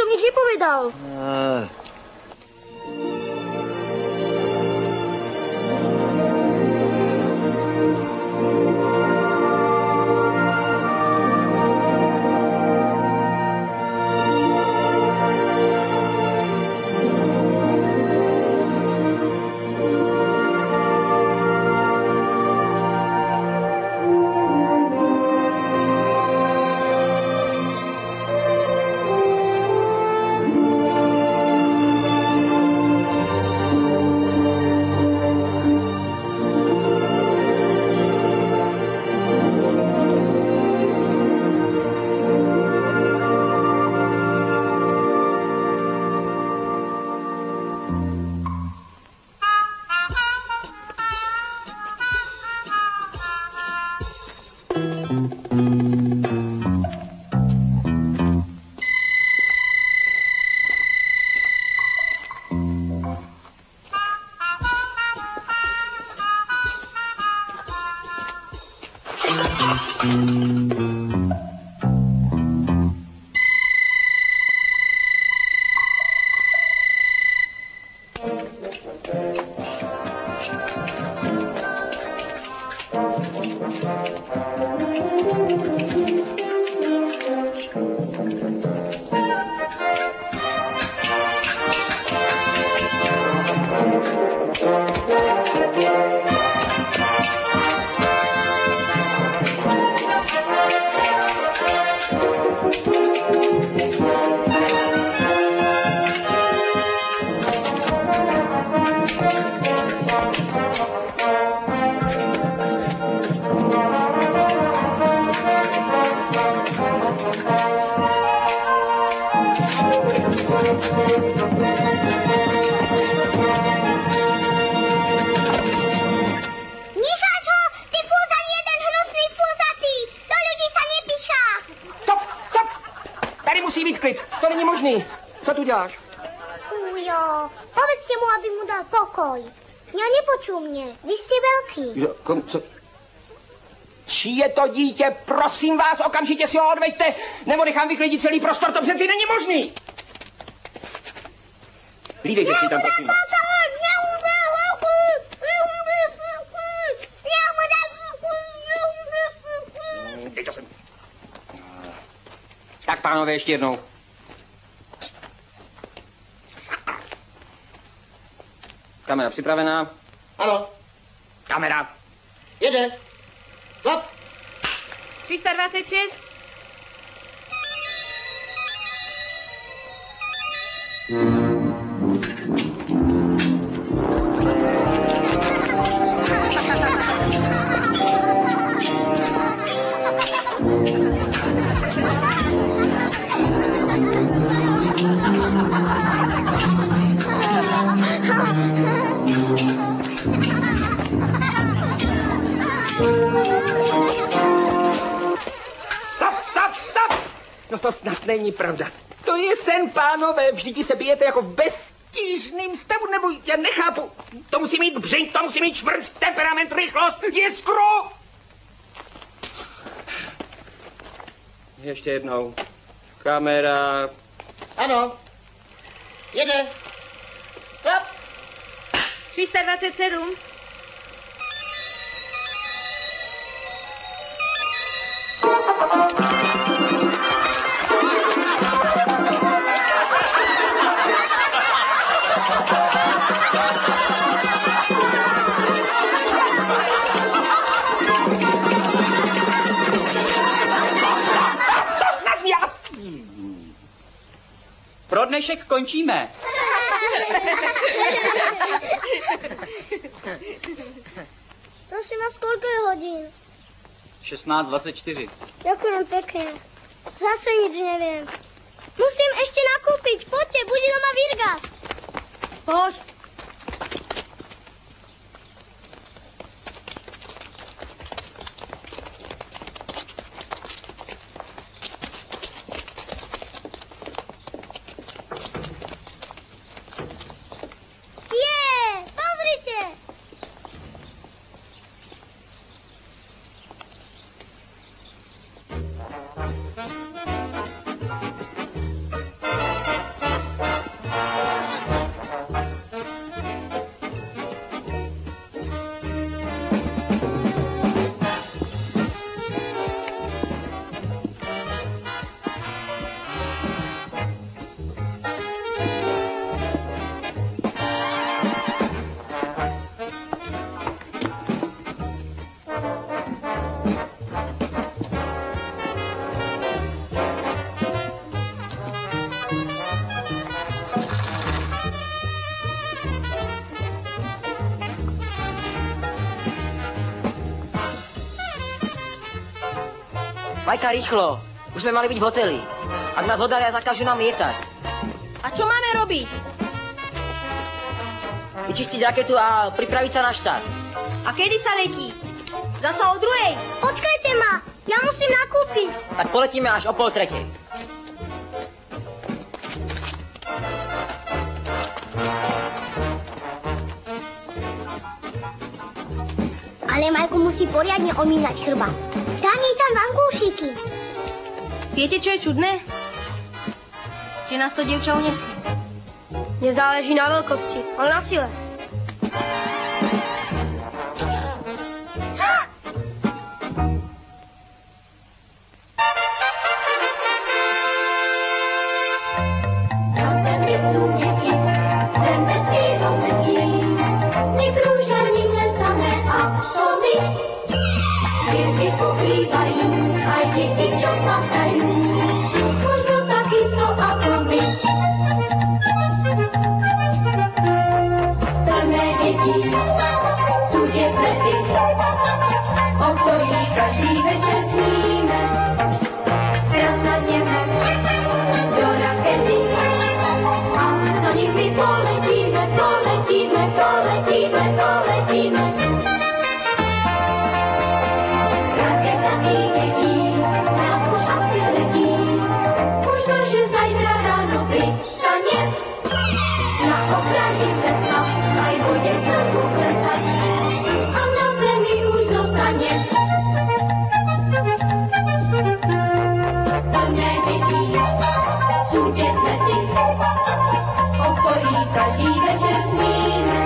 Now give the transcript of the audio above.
som nič nepovedal. Co tu děláš? Ujo, povedzte mu, aby mu dal pokoj. Ja nepočul mne. Vy ste veľký. Co? Čí je to dítě? Prosím vás, okamžitě si ho odveďte, nebo nechám vyklidit celý prostor, to přeci není možný. Lídejte si tam, prosím vás. Dejte sem. Tak, pánové, ještě jednou. Kamera připravená? Ano. Kamera. Jede. Klap. 326. No to snad není pravda. To je sen, pánové. Vždyť se bijete jako v beztížným stavu, nebo já nechápu. To musí mít břiň, to musí mít šmrnc, temperament, rychlost, jiskru. Ještě jednou. Kamera. Ano. Jede. Klap. 327. Pro dnešek končíme. Prosím vás, koľko je hodín? 16:24. Ďakujem pekne. Zase nič neviem. Musím ešte nakúpiť. Poďte, bude doma Virgas. Poď. Majka, rýchlo. Už sme mali byť v hoteli. Ak nás hodaria, zakážu nám lietať. A čo máme robiť? Vyčistiť raketu a pripraviť sa na štart. A kedy sa letí? Zasa o 2:00. Počkajte ma, ja musím nakúpiť. Tak poletíme až o 2:30. Ale Majku musí poriadne omínať chrbát. Dám jej tam vankúšiky. Viete, čo je čudné? Že nás to dievča unesie. Nezáleží na veľkosti, ale na sile. Každý večer smíme.